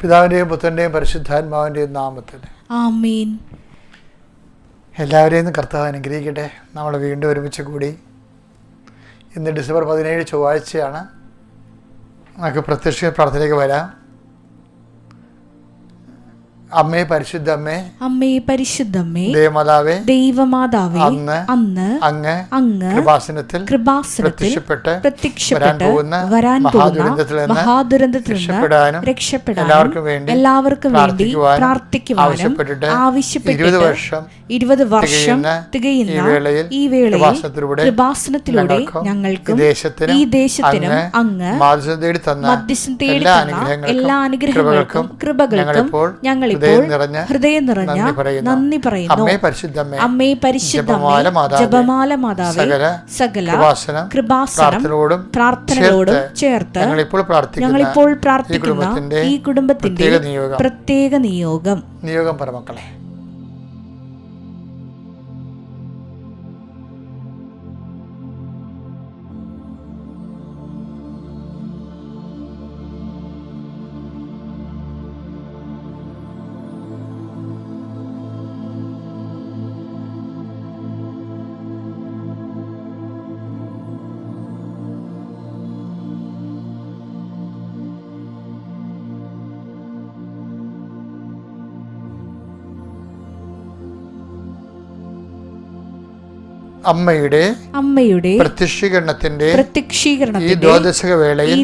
പിതാവിൻ്റെയും പുത്രൻ്റെയും പരിശുദ്ധാത്മാവിൻ്റെയും നാമത്തിൽ ആമേൻ. എല്ലാവരെയും കർത്താവ് അനുഗ്രഹിക്കട്ടെ. നമ്മൾ വീണ്ടും ഒരുമിച്ച് കൂടി. ഇന്ന് ഡിസംബർ 17 ചൊവ്വാഴ്ചയാണ്. നമുക്ക് പ്രത്യക്ഷ പ്രാർത്ഥനയിലേക്ക് വരാം. അമ്മേ പരിശുദ്ധമ്മേ, അമ്മേ പരിശുദ്ധമ്മേ, ദേവമാതാവേ, ദൈവമാതാവേ, അന്ന് അങ്ങ് കൃപാസനത്തിൽ പ്രത്യക്ഷപ്പെട്ട് വരാൻ പോകുന്ന മഹാദുരന്തത്തിൽ നിന്ന് രക്ഷപ്പെടാനും എല്ലാവർക്കും വേണ്ടി പ്രാർത്ഥിക്കുവാനും ആവശ്യപ്പെട്ടിട്ട് 20 വർഷം തികയുന്ന ഈ വേളയിൽ കൃപാസനത്തിലൂടെ ഞങ്ങൾക്കും ഈ ദേശത്തിനും അങ്ങ് മധ്യസ്ഥം തേടി തന്ന എല്ലാ അനുഗ്രഹങ്ങൾക്കും കൃപകൾക്കും ഞങ്ങൾ ഹൃദയം നിറഞ്ഞ നന്ദി പറയുന്നു. അമ്മേ പരിശുദ്ധമ്മേ, ജപമാല മാതാവേ, സകല കൃപാസനം പ്രാർത്ഥനയോടും ചേർത്ത് ഞങ്ങളിപ്പോൾ പ്രാർത്ഥിക്കുന്ന ഈ കുടുംബത്തിന്റെ പ്രത്യേക നിയോഗം പരമക്കളെ. അമ്മയുടെ പ്രത്യക്ഷീകരണത്തിന്റെ ഈ ദ്വാദശക വേളയിൽ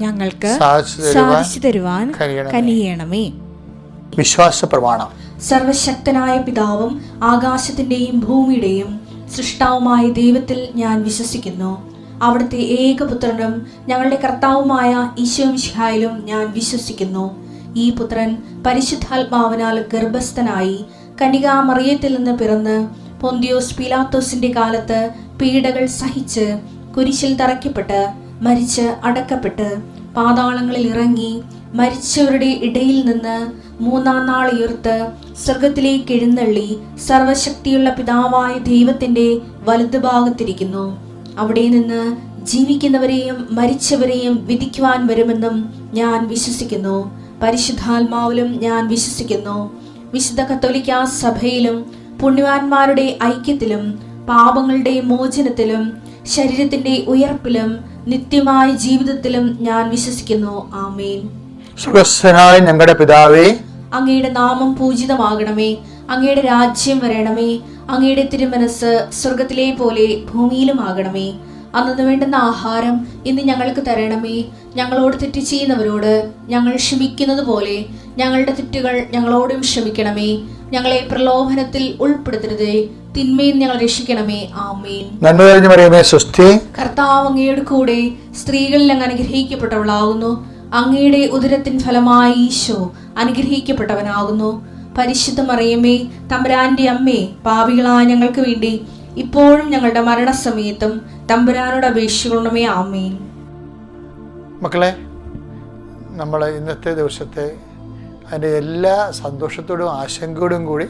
ഞങ്ങൾക്ക് സാധിച്ചു തരുവാൻ കനിയണമേ. വിശ്വാസ പ്രമാണം. സർവശക്തനായ പിതാവും ആകാശത്തിന്റെയും ഭൂമിയുടെയും സൃഷ്ടാവുമായ ദൈവത്തിൽ ഞാൻ വിശ്വസിക്കുന്നു. അവിടുത്തെ ഏകപുത്രനും ഞങ്ങളുടെ കർത്താവുമായ ഈശോ മിശിഹായിലും ഞാൻ വിശ്വസിക്കുന്നു. ഈ പുത്രൻ പരിശുദ്ധാത്മാവിനാൽ ഗർഭസ്ഥനായി കന്യകാമറിയത്തിൽ നിന്ന് പിറന്ന് പൊന്തിയോസ് പീലാത്തോസിന്റെ കാലത്ത് പീഡകൾ സഹിച്ച് കുരിശിൽ തറയ്ക്കപ്പെട്ട് മരിച്ച് അടക്കപ്പെട്ട് പാതാളങ്ങളിൽ ഇറങ്ങി മരിച്ചവരുടെ ഇടയിൽ നിന്ന് 3-ാം നാൾ ഉയർത്ത് സ്വർഗത്തിലേക്ക് എഴുന്നള്ളി സർവശക്തിയുള്ള പിതാവായ ദൈവത്തിന്റെ വലതുഭാഗത്തിരിക്കുന്നു. അവിടെ നിന്ന് ജീവിക്കുന്നവരെയും മരിച്ചവരെയും വിധിക്കുവാൻ വരുമെന്നും ഞാൻ വിശ്വസിക്കുന്നു. പരിശുദ്ധാത്മാവിലും ഞാൻ വിശ്വസിക്കുന്നു. വിശുദ്ധ കത്തോലിക്കാ സഭയിലും പുണ്യവാന്മാരുടെ ഐക്യത്തിലും പാപങ്ങളുടെ മോചനത്തിലും ശരീരത്തിന്റെ ഉയർപ്പിലും നിത്യമായ ജീവിതത്തിലും ഞാൻ വിശ്വസിക്കുന്നു. ആമേൻ. ഞങ്ങളുടെ പിതാവേ, അങ്ങയുടെ നാമം പൂജിതമാകണമേ. അങ്ങയുടെ രാജ്യം വരണമേ. അങ്ങയുടെ തിരുമനസ് സ്വർഗത്തിലെ പോലെ ഭൂമിയിലും ആകണമേ. അന്നു വേണ്ടുന്ന ആഹാരം ഇന്ന് ഞങ്ങൾക്ക് തരണമേ. ഞങ്ങളോട് തെറ്റ് ചെയ്യുന്നവരോട് ഞങ്ങൾ ക്ഷമിക്കുന്നത് പോലെ ഞങ്ങളുടെ തെറ്റുകൾ ഞങ്ങളോടും ക്ഷമിക്കണമേ. ഞങ്ങളെ പ്രലോഭനത്തിൽ ഉൾപ്പെടുത്തരുതേ, തിന്മയിൽ ഞങ്ങൾ രക്ഷിക്കണമേ. ആമേൻ. കർത്താവ് അങ്ങയുടെ കൂടെ സ്ത്രീകളിൽ അങ്ങ് അനുഗ്രഹിക്കപ്പെട്ടവളാകുന്നു. അങ്ങയുടെ ഉദരത്തിൻ ഫലമായി ഈശോ അനുഗ്രഹിക്കപ്പെട്ടവനാകുന്നു. പരിശുദ്ധ മറിയമേ, തമ്പുരാന്റെ അമ്മേ, പാപികളായ ഞങ്ങൾക്ക് വേണ്ടി ഇപ്പോഴും ഞങ്ങളുടെ മരണസമയത്തും തമ്പുരാനോട് അപേക്ഷിക്കണമേ. ആമേൻ. മക്കളെ, നമ്മൾ ഇന്നത്തെ ദിവസത്തെ അതിൻ്റെ എല്ലാ സന്തോഷത്തോടും ആശങ്കയോടും കൂടി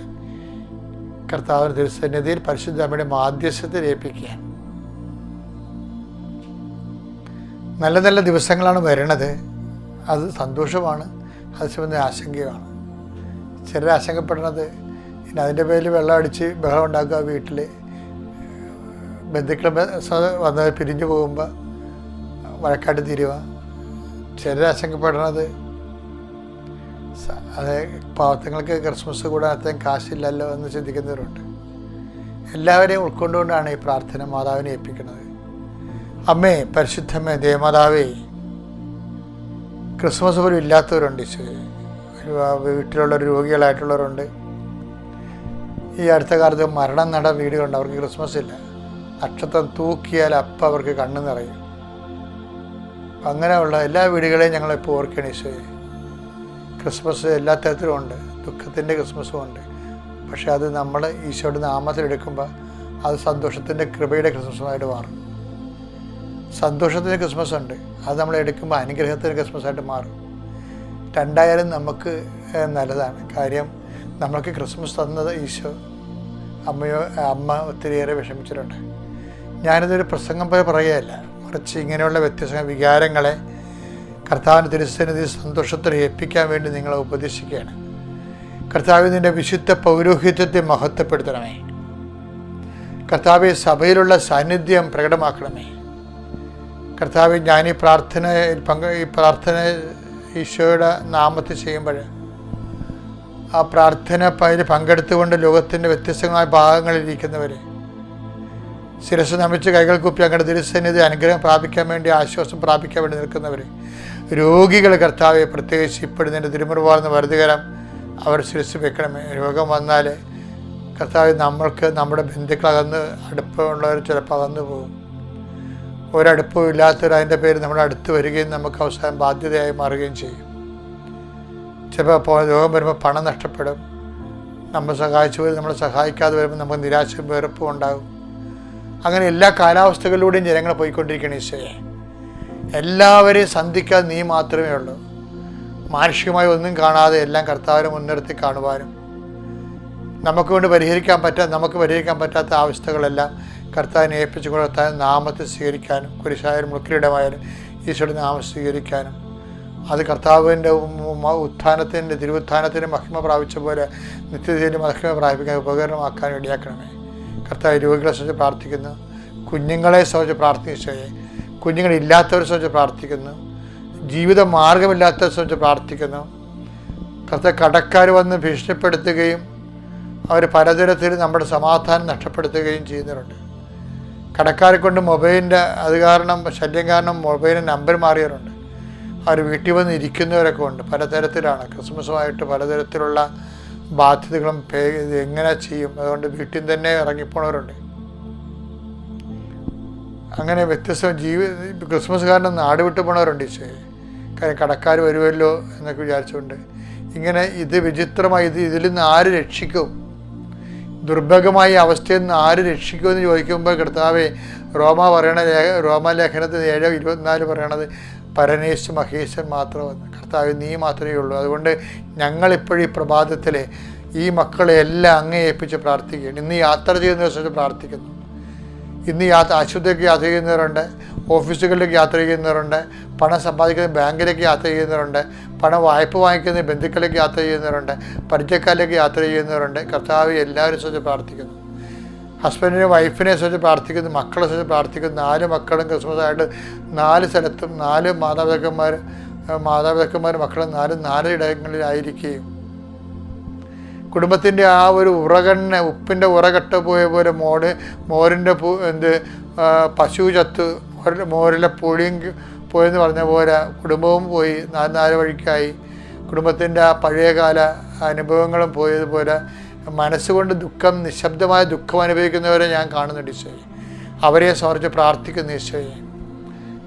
കർത്താവിൻ്റെ തിരുസന്നിധിയിൽ പരിശുദ്ധ അമ്മയുടെ മാധ്യസ്ഥത്തിൽ ഏൽപ്പിക്കുക. നല്ല നല്ല ദിവസങ്ങളാണ് വരുന്നത്. അത് സന്തോഷമാണ്, അത് സംബന്ധിച്ച ആശങ്കയുമാണ്. ചിലർ ആശങ്കപ്പെടുന്നത് പിന്നെ അതിൻ്റെ പേരിൽ വെള്ളം അടിച്ച് ബഹളം ഉണ്ടാക്കുക, വീട്ടിൽ ബന്ധുക്കൾ വന്ന് പിരിഞ്ഞു പോകുമ്പോൾ വഴക്കാട്ട് തീരുക. ചിലർ ആശങ്കപ്പെടുന്നത് അത് പാവത്തങ്ങൾക്ക് ക്രിസ്മസ് കൂടാൻ അത്രയും കാശില്ലല്ലോ എന്ന് ചിന്തിക്കുന്നവരുണ്ട്. എല്ലാവരെയും ഉൾക്കൊണ്ടുകൊണ്ടാണ് ഈ പ്രാർത്ഥന മാതാവിനെ ഏൽപ്പിക്കുന്നത്. അമ്മേ പരിശുദ്ധമ്മേ, ദേവമാതാവേ, ക്രിസ്മസ് പോലും ഇല്ലാത്തവരുണ്ട്. വീട്ടിലുള്ള രോഗികളായിട്ടുള്ളവരുണ്ട്. ഈ അടുത്ത കാലത്ത് മരണം നട വീടുകളുണ്ട്, അവർക്ക് ക്രിസ്മസ് ഇല്ല. നക്ഷത്രം തൂക്കിയാൽ അപ്പം അവർക്ക് കണ്ണ് നിറയും. അങ്ങനെയുള്ള എല്ലാ വീടുകളെയും ഞങ്ങളിപ്പോൾ ഓർക്കണം. ഈശോയെ, ക്രിസ്മസ് എല്ലാ തരത്തിലും ഉണ്ട്, ദുഃഖത്തിൻ്റെ ക്രിസ്മസും ഉണ്ട്. പക്ഷെ അത് നമ്മൾ ഈശോയുടെ നാമത്തിലെടുക്കുമ്പോൾ അത് സന്തോഷത്തിൻ്റെ കൃപയുടെ ക്രിസ്മസുമായിട്ട് മാറും. സന്തോഷത്തിൻ്റെ ക്രിസ്മസ് ഉണ്ട്, അത് നമ്മൾ എടുക്കുമ്പോൾ അനുഗ്രഹത്തിൻ്റെ ക്രിസ്മസായിട്ട് മാറും. രണ്ടായാലും നമുക്ക് നല്ലതാണ്. കാര്യം നമ്മൾക്ക് ക്രിസ്മസ് തന്നത് ഈശോ. അമ്മ ഒത്തിരിയേറെ വിഷമിച്ചിട്ടുണ്ട്. ഞാനിതൊരു പ്രസംഗം പോലെ പറയുകയല്ല, മറിച്ച് ഇങ്ങനെയുള്ള വ്യത്യസ്ത വികാരങ്ങളെ കർത്താവിൻ്റെ തിരുസന്നിധി സന്തോഷത്തോടെ ഏൽപ്പിക്കാൻ വേണ്ടി നിങ്ങളെ ഉപദേശിക്കുകയാണ്. കർത്താവ് നിൻ്റെ വിശുദ്ധ പൗരോഹിത്യത്തെ മഹത്വപ്പെടുത്തണമേ. കർത്താവെ സഭയിലുള്ള സാന്നിധ്യം പ്രകടമാക്കണമേ. കർത്താവെ ഞാൻ ഈ പ്രാർത്ഥന ഈശോയുടെ നാമത്തിൽ ചെയ്യുമ്പോൾ ആ പ്രാർത്ഥന പങ്കെടുത്തുകൊണ്ട് ലോകത്തിൻ്റെ വ്യത്യസ്തങ്ങളായ ഭാഗങ്ങളിലിരിക്കുന്നവർ ശിരസ് നമിച്ച് കൈകൾ കുപ്പി അങ്ങയുടെ തിരുസന്നിധി അനുഗ്രഹം പ്രാപിക്കാൻ വേണ്ടി, ആശ്വാസം പ്രാപിക്കാൻ വേണ്ടി നിൽക്കുന്നവർ, രോഗികൾ കർത്താവെ പ്രത്യേകിച്ച് ഇപ്പോഴും തിരുമുറിവാർന്ന് വരുതുകരം അവർ ശിരസ് വെക്കണമേ. രോഗം വന്നാൽ കർത്താവ് നമ്മൾക്ക് നമ്മുടെ ബന്ധുക്കളകന്ന് അടുപ്പമുള്ളവർ ചിലപ്പോൾ അകന്നു പോകും. ഒരടുപ്പവും ഇല്ലാത്തവർ അതിൻ്റെ പേര് നമ്മുടെ അടുത്ത് വരികയും നമുക്ക് അവസാനം ബാധ്യതയായി മാറുകയും ചെയ്യും. ചിലപ്പോൾ രോഗം വരുമ്പോൾ പണം നഷ്ടപ്പെടും. നമ്മൾ സഹായിച്ചു പോയി നമ്മളെ സഹായിക്കാതെ വരുമ്പോൾ നമുക്ക് നിരാശയും വെറുപ്പും ഉണ്ടാകും. അങ്ങനെ എല്ലാ കാലാവസ്ഥകളിലൂടെയും ജനങ്ങൾ പോയിക്കൊണ്ടിരിക്കണം. ഈശോയെ, എല്ലാവരെയും സന്ധിക്കാതെ നീ മാത്രമേ ഉള്ളൂ. മാനുഷികമായി ഒന്നും കാണാതെ എല്ലാം കർത്താവിനെ മുൻനിർത്തി കാണുവാനും നമുക്ക് പരിഹരിക്കാൻ പറ്റാത്ത അവസ്ഥകളെല്ലാം കർത്താവിനെ ഏൽപ്പിച്ചു കൊടുത്താൽ നാമത്തെ സ്വീകരിക്കാനും, കുരിശായാലും മുക്കിലിടമായാലും ഈശോയുടെ നാമം സ്വീകരിക്കാനും, അത് കർത്താവിൻ്റെ തിരുവുത്ഥാനത്തിൻ്റെ മഹിമ പ്രാപിച്ച പോലെ നിത്യതയിലും മഹിമ പ്രാപിക്കാൻ ഉപകരണമാക്കാൻ ഇടയാക്കണമേ. കർത്താവ് രോഗികളെ സംബന്ധിച്ച് പ്രാർത്ഥിക്കുന്നു, കുഞ്ഞുങ്ങളെ സംബന്ധിച്ച് പ്രാർത്ഥിച്ചേ, കുഞ്ഞുങ്ങളില്ലാത്തവരെ സംബന്ധിച്ച് പ്രാർത്ഥിക്കുന്നു, ജീവിത മാർഗമില്ലാത്തവരെ സംബന്ധിച്ച് പ്രാർത്ഥിക്കുന്നു. കർത്താവ് കടക്കാർ വന്ന് ഭീഷണിപ്പെടുത്തുകയും അവർ പലതരത്തിൽ നമ്മുടെ സമാധാനം നഷ്ടപ്പെടുത്തുകയും ചെയ്യുന്നവരുണ്ട്. കടക്കാരെ കൊണ്ട് മൊബൈലിൻ്റെ ശല്യം കാരണം മൊബൈലിൻ്റെ നമ്പർ മാറിയവരുണ്ട്. അവർ വീട്ടിൽ വന്ന് ഇരിക്കുന്നവരൊക്കെ ഉണ്ട്. പലതരത്തിലാണ്. ക്രിസ്മസുമായിട്ട് പലതരത്തിലുള്ള ബാധ്യതകളും എങ്ങനെ ചെയ്യും, അതുകൊണ്ട് വീട്ടിൽ തന്നെ ഇറങ്ങിപ്പോണവരുണ്ട്. അങ്ങനെ വ്യത്യസ്ത ക്രിസ്മസ് കാരണം നാട് വിട്ടു പോണവരുണ്ട്. ഈശോയെ, കാര്യം കടക്കാർ വരുമല്ലോ എന്നൊക്കെ വിചാരിച്ചുകൊണ്ട് ഇങ്ങനെ ഇത് വിചിത്രമായി ഇതിൽ നിന്ന് ആര് രക്ഷിക്കും, ദുർഭഗമായ അവസ്ഥയിൽ നിന്ന് ആര് രക്ഷിക്കുമെന്ന് ചോദിക്കുമ്പോൾ കർത്താവെ റോമാലേഖനത്തിൽ 7:24 പറയണത് പരനേശ് മഹേശൻ മാത്രമെന്ന്. കർത്താവ് നീ മാത്രമേ ഉള്ളൂ. അതുകൊണ്ട് ഞങ്ങളിപ്പോഴും ഈ പ്രഭാതത്തിൽ ഈ മക്കളെ എല്ലാം അങ്ങേ ഏൽപ്പിച്ച് പ്രാർത്ഥിക്കുകയാണ്. ഇന്ന് യാത്ര ചെയ്യുന്ന ദിവസം പ്രാർത്ഥിക്കുന്നു. ഇന്ന് ആശുപത്രിക്ക് യാത്ര ചെയ്യുന്നവരുണ്ട്, ഓഫീസുകളിലേക്ക് യാത്ര ചെയ്യുന്നവരുണ്ട്, പണം സമ്പാദിക്കുന്ന ബാങ്കിലേക്ക് യാത്ര ചെയ്യുന്നവരുണ്ട്, പണം വായ്പ വാങ്ങിക്കുന്ന ബന്ധുക്കളിലേക്ക് യാത്ര ചെയ്യുന്നവരുണ്ട്, പരിചയക്കാരിലേക്ക് യാത്ര ചെയ്യുന്നവരുണ്ട്. കർത്താവ് എല്ലാവരും സംബന്ധിച്ച് പ്രാർത്ഥിക്കുന്നു. ഹസ്ബൻഡിനെ വൈഫിനെ സംബന്ധിച്ച് പ്രാർത്ഥിക്കുന്നു, മക്കളെ സംബന്ധിച്ച് പ്രാർത്ഥിക്കുന്നു. 4 മക്കളും ക്രിസ്മസായിട്ട് 4 സ്ഥലത്തും 4 മാതാപിതാക്കന്മാർ മക്കളും 4 ഇടങ്ങളിലായിരിക്കുകയും കുടുംബത്തിൻ്റെ ആ ഒരു ഉപ്പിൻ്റെ ഉറകെട്ട പോയ പോലെ മോരിൻ്റെ പശു ചത്ത് മോരിലെ പുളിയും പോയെന്ന് പറഞ്ഞ പോലെ കുടുംബവും പോയി, 4 വഴിക്കായി. കുടുംബത്തിൻ്റെ ആ പഴയകാല അനുഭവങ്ങളും പോയതുപോലെ മനസ്സുകൊണ്ട് നിശബ്ദമായ ദുഃഖം അനുഭവിക്കുന്നവരെ ഞാൻ കാണുന്നുണ്ട്. ഈശോയെ, അവരെ സമർപ്പിച്ച് പ്രാർത്ഥിക്കുന്നു. ഈശോയെ,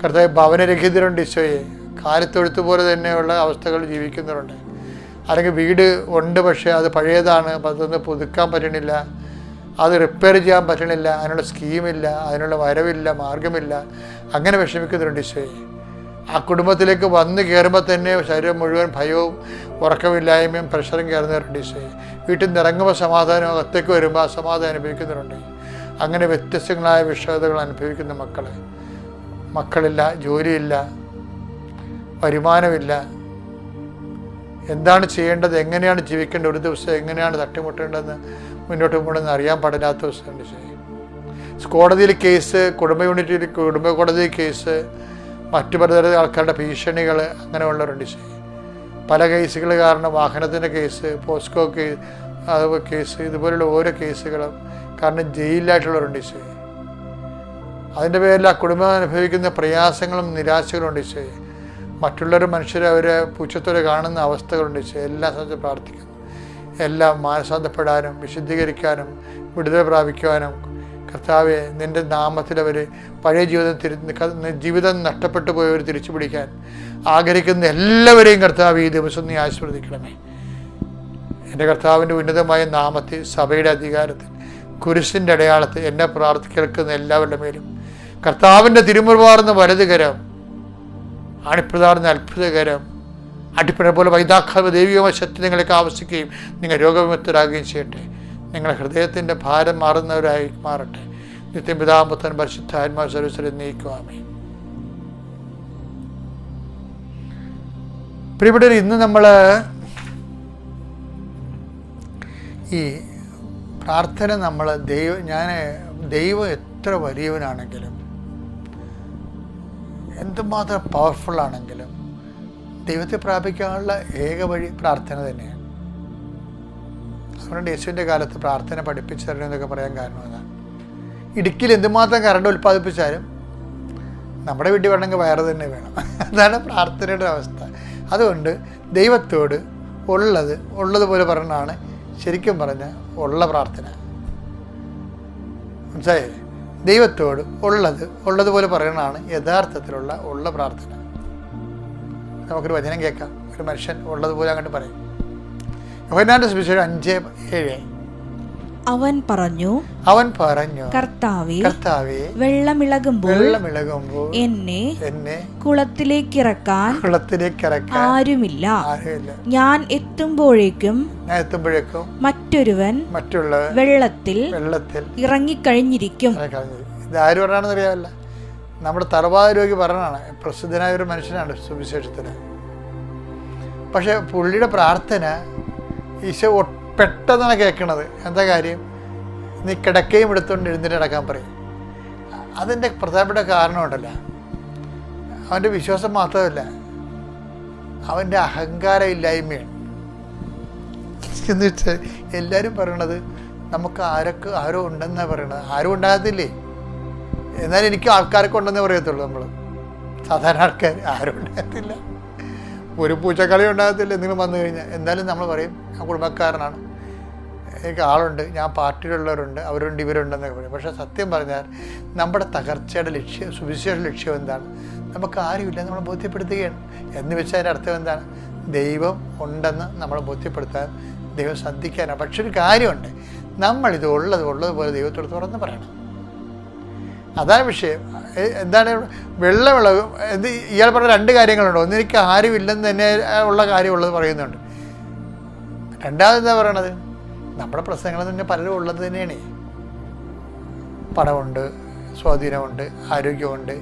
കർത്താവ് ഭവനരഹിതരുണ്ട്. ഈശോയെ, കാലത്തൊഴുത്ത് പോലെ തന്നെയുള്ള അവസ്ഥകൾ ജീവിക്കുന്നവരുണ്ട്. അല്ലെങ്കിൽ വീട് ഉണ്ട്, പക്ഷേ അത് പഴയതാണ്, അതൊന്ന് പുതുക്കാൻ പറ്റണില്ല, അത് റിപ്പയർ ചെയ്യാൻ പറ്റണില്ല, അതിനുള്ള സ്കീമില്ല, അതിനുള്ള വരവില്ല, മാർഗമില്ല, അങ്ങനെ വിഷമിക്കുന്നുണ്ട്. ഈശോയെ, ആ കുടുംബത്തിലേക്ക് വന്ന് കയറുമ്പോൾ തന്നെ ശരീരം മുഴുവൻ ഭയവും ഉറക്കമില്ലായ്മയും പ്രഷറും കയറുന്നവരുണ്ട്. ഈശോയെ, വീട്ടിൽ നിന്ന് ഇറങ്ങുമ്പോൾ സമാധാനം, അകത്തേക്ക് വരുമ്പോൾ അസമാധാനം അനുഭവിക്കുന്നവരുണ്ട്. അങ്ങനെ വ്യത്യസ്തങ്ങളായ വിഷമതകൾ അനുഭവിക്കുന്ന മക്കളില്ല, ജോലിയില്ല, വരുമാനമില്ല, എന്താണ് ചെയ്യേണ്ടത്, എങ്ങനെയാണ് ജീവിക്കേണ്ടത്, ഒരു ദിവസം എങ്ങനെയാണ് തട്ടിമുട്ടേണ്ടതെന്ന് മുന്നോട്ട് പോകണമെന്ന് അറിയാൻ പാടില്ലാത്ത ദിവസമുണ്ട്. കോടതിയിൽ കേസ്, കുടുംബ കോടതി കേസ്, മറ്റു പലതരം ആൾക്കാരുടെ ഭീഷണികൾ, അങ്ങനെയുള്ളവരുണ്ട്. പല കേസുകൾ കാരണം വാഹനത്തിൻ്റെ കേസ്, പോസ്കോ കേസ്, ഇതുപോലുള്ള ഓരോ കേസുകളും കാരണം ജയിലിലായിട്ടുള്ളവരുണ്ട്. അതിൻ്റെ പേരിൽ ആ കുടുംബം അനുഭവിക്കുന്ന പ്രയാസങ്ങളും നിരാശകളും ഉണ്ട്. മറ്റുള്ളവർ മനുഷ്യരെ അവരെ പുച്ഛത്തോടെ കാണുന്ന അവസ്ഥകളുണ്ട്. എല്ലാം സംബന്ധിച്ച് പ്രാർത്ഥിക്കുന്നു. എല്ലാം മാനസാന്തപ്പെടാനും വിശുദ്ധീകരിക്കാനും വിടുതൽ പ്രാപിക്കുവാനും കർത്താവെ, നിൻ്റെ നാമത്തിൽ അവർ പഴയ ജീവിതം നഷ്ടപ്പെട്ടു പോയവർ തിരിച്ചു പിടിക്കാൻ ആഗ്രഹിക്കുന്ന എല്ലാവരെയും കർത്താവ് ഈ ദിവസം നീ ആശീർവദിക്കണമേ. എൻ്റെ കർത്താവിൻ്റെ ഉന്നതമായ നാമത്തിൽ, സഭയുടെ അധികാരത്തിൽ, കുരിശിൻ്റെ അടയാളത്തിൽ എന്നെ കേൾക്കുന്ന എല്ലാവരുടെ മേലും കർത്താവിൻ്റെ തിരുമുറിവാർന്ന വലതുകരം, അണിപ്രധാർന്ന അത്ഭുതകരം, അടിപ്പിനെ പോലെ വൈദാഖാമ ദൈവികമായ ശക്തി നിങ്ങളെ ആവശ്യിക്കുകയും നിങ്ങൾ രോഗവിമുക്തരാകുകയും ചെയ്യട്ടെ. നിങ്ങളുടെ ഹൃദയത്തിൻ്റെ ഭാരം മാറുന്നവരായി മാറട്ടെ. നിത്യം പിതാപുത്രൻ പരിശുദ്ധാത്മാവ് സർവ്വസ്ഥരെ നയിക്കുവാമേ. പ്രിയപ്പെട്ടവർ, ഇന്ന് നമ്മൾ ഈ പ്രാർത്ഥന നമ്മൾ ദൈവം എത്ര വലിയവനാണെങ്കിലും എന്തുമാത്രം പവർഫുള്ളാണെങ്കിലും ദൈവത്തെ പ്രാപിക്കാനുള്ള ഏക വഴി പ്രാർത്ഥന തന്നെയാണ്. അതുകൊണ്ട് യേശുവിൻ്റെ കാലത്ത് പ്രാർത്ഥന പഠിപ്പിച്ചു തരണമെന്നൊക്കെ പറയാൻ കാരണം അതാണ്. ഇടുക്കിയിൽ എന്തുമാത്രം കറണ്ട് ഉൽപ്പാദിപ്പിച്ചാലും നമ്മുടെ വീട്ടിൽ വേണമെങ്കിൽ വയറ് തന്നെ വേണം. അതാണ് പ്രാർത്ഥനയുടെ അവസ്ഥ. അതുകൊണ്ട് ദൈവത്തോട് ഉള്ളതുപോലെ പറയണതാണ് ശരിക്കും പറഞ്ഞ ഉള്ള പ്രാർത്ഥന. മനസ്സിലായില്ലേ? ദൈവത്തോട് ഉള്ളതുപോലെ പറയണതാണ് യഥാർത്ഥത്തിലുള്ള ഉള്ള പ്രാർത്ഥന. നമുക്കൊരു വചനം കേൾക്കാം. ഒരു മനുഷ്യൻ ഉള്ളതുപോലെ അങ്ങോട്ട് പറയും. യോഹന്നാന്റെ സുവിശേഷം 5:7. അവൻ പറഞ്ഞു, കർത്താവേ, വെള്ളമിളകുമ്പോൾ എന്നെ കുളത്തിലേക്കിറക്കാൻ ആരുമില്ല. ഞാൻ എത്തുമ്പോഴേക്കും മറ്റൊരുവൻ വെള്ളത്തിൽ ഇറങ്ങിക്കഴിഞ്ഞിരിക്കും. ഇത് ആര് പറഞ്ഞാണെന്ന് അറിയാമല്ല, നമ്മുടെ തലവാദ രോഗി പറഞ്ഞാണ്. പ്രസിദ്ധനായ ഒരു മനുഷ്യനാണ് സുവിശേഷത്തിന്. പക്ഷെ പുള്ളിയുടെ പ്രാർത്ഥന ഈശോ പെട്ടെന്നാണ് കേൾക്കണത്. എന്താ കാര്യം? നീ കിടക്കയും എടുത്തുകൊണ്ട് എഴുന്നേറ്റ് നടക്കാൻ പറയും. അതിൻ്റെ പ്രധാനപ്പെട്ട കാരണമുണ്ടല്ല, അവൻ്റെ വിശ്വാസം മാത്രമല്ല, അവൻ്റെ അഹങ്കാരം ഇല്ലായ്മയാണ്. എന്ന് വെച്ചാൽ എല്ലാവരും പറയണത് നമുക്ക് ആരോ ഉണ്ടെന്നാണ് പറയണത്. ആരും ഉണ്ടാകത്തില്ലേ, എന്നാൽ എനിക്ക് ആൾക്കാരൊക്കെ ഉണ്ടെന്നേ പറയത്തുള്ളൂ. നമ്മൾ സാധാരണ ആൾക്കാർ ആരും ഉണ്ടാകത്തില്ല. ഒരു പൂച്ചക്കളി ഉണ്ടാകത്തില്ല എന്തെങ്കിലും വന്നു കഴിഞ്ഞാൽ. എന്തായാലും നമ്മൾ പറയും ഞാൻ കുടുംബക്കാരനാണ്, എനിക്ക് ആളുണ്ട്, ഞാൻ പാർട്ടിയിലുള്ളവരുണ്ട്, അവരുണ്ട്, ഇവരുണ്ടെന്നൊക്കെ പറയും. പക്ഷേ സത്യം പറഞ്ഞാൽ നമ്മുടെ തകർച്ചയുടെ ലക്ഷ്യം, സുവിശേഷ ലക്ഷ്യം എന്താണ്? നമുക്ക് ആരുമില്ല നമ്മൾ ബോധ്യപ്പെടുത്തുകയാണ്. എന്ന് വെച്ചാൽ അതിൻ്റെ അർത്ഥം എന്താണ്? ദൈവം ഉണ്ടെന്ന് നമ്മൾ ബോധ്യപ്പെടുത്താൻ ദൈവം ശ്രദ്ധിക്കാനാണ്. പക്ഷെ ഒരു കാര്യമുണ്ട്, നമ്മളിത് ഉള്ളതുപോലെ ദൈവത്തോട് തുറന്ന് പറയണം. അതാണ് വിഷയം. എന്താണ് വെള്ളമിളകും? ഇയാൾ പറഞ്ഞ രണ്ട് കാര്യങ്ങളുണ്ട്. ഒന്ന്, എനിക്ക് ആരുമില്ലെന്ന് തന്നെ ഉള്ള കാര്യമുള്ളത് പറയുന്നുണ്ട്. രണ്ടാമത് എന്താ പറയണത്? നമ്മുടെ പ്രശ്നങ്ങൾ തന്നെ പലരും ഉള്ളത് തന്നെയാണ്. പണമുണ്ട്, സ്വാധീനമുണ്ട്, ആരോഗ്യമുണ്ട്,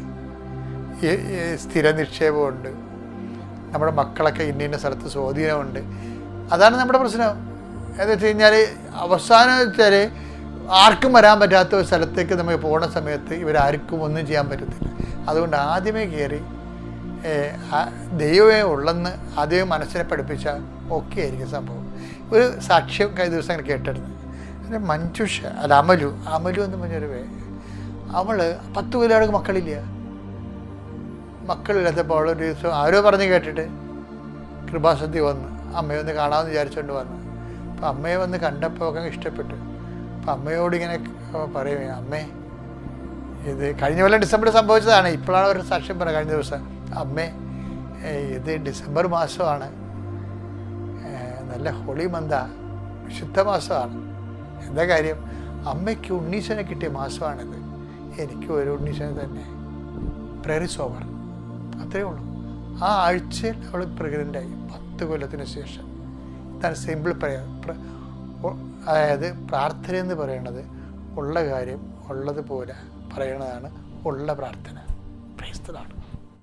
സ്ഥിര നിക്ഷേപമുണ്ട്, നമ്മുടെ മക്കളൊക്കെ ഇന്ന സ്ഥലത്ത് സ്വാധീനമുണ്ട്. അതാണ് നമ്മുടെ പ്രശ്നം. എന്ന് വെച്ച് കഴിഞ്ഞാൽ അവസാനം വെച്ചാൽ ആർക്കും വരാൻ പറ്റാത്ത ഒരു സ്ഥലത്തേക്ക് നമ്മൾ പോകുന്ന സമയത്ത് ഇവരാർക്കും ഒന്നും ചെയ്യാൻ പറ്റത്തില്ല. അതുകൊണ്ട് ആദ്യമേ കയറി ദൈവമേ ഉള്ളെന്ന് ആദ്യമേ മനസ്സിനെ പഠിപ്പിച്ചാൽ ഓക്കെ ആയിരിക്കും സംഭവം. ഒരു സാക്ഷ്യം കഴിഞ്ഞ ദിവസം അങ്ങനെ കേട്ടിരുന്നു. പിന്നെ മഞ്ജുഷ അമലു എന്ന് പറഞ്ഞൊരു അവൾ 10 കൊല്ലം മക്കളില്ലാത്തപ്പോൾ ഒരു ദിവസം ആരോ പറഞ്ഞ് കേട്ടിട്ട് കൃപാസക്തി വന്നു. അമ്മയെ ഒന്ന് കാണാമെന്ന് വിചാരിച്ചുകൊണ്ട് വന്നു. അപ്പം അമ്മയെ വന്ന് കണ്ടപ്പോൾ ഒക്കെ ഇഷ്ടപ്പെട്ടു. അപ്പം അമ്മയോട് ഇങ്ങനെ പറയും, അമ്മേ ഇത് കഴിഞ്ഞ കൊല്ലം ഡിസംബറിൽ സംഭവിച്ചതാണ്, ഇപ്പോഴാണ് ഒരു സാക്ഷ്യം പറഞ്ഞത് കഴിഞ്ഞ ദിവസം. അമ്മേ ഇത് ഡിസംബർ മാസമാണ്, നല്ല ഹോളി മന്താ, വിശുദ്ധ മാസമാണ്. എന്താ കാര്യം? അമ്മയ്ക്ക് ഉണ്ണീശനെ കിട്ടിയ മാസമാണിത്, എനിക്ക് ഒരു ഉണ്ണീശനെ തന്നെ. Prayer is over. അത്രയേ ഉള്ളൂ. ആ ആഴ്ചയിൽ അവൾ പ്രഗ്നൻ്റായി 10 കൊല്ലത്തിന് ശേഷം. ഇതാണ് സിമ്പിൾ പ്രയർ. അതായത് പ്രാർത്ഥന എന്ന് പറയുന്നത് ഉള്ള കാര്യം ഉള്ളതുപോലെ പറയണതാണ് ഉള്ള പ്രാർത്ഥന. Praise the Lord.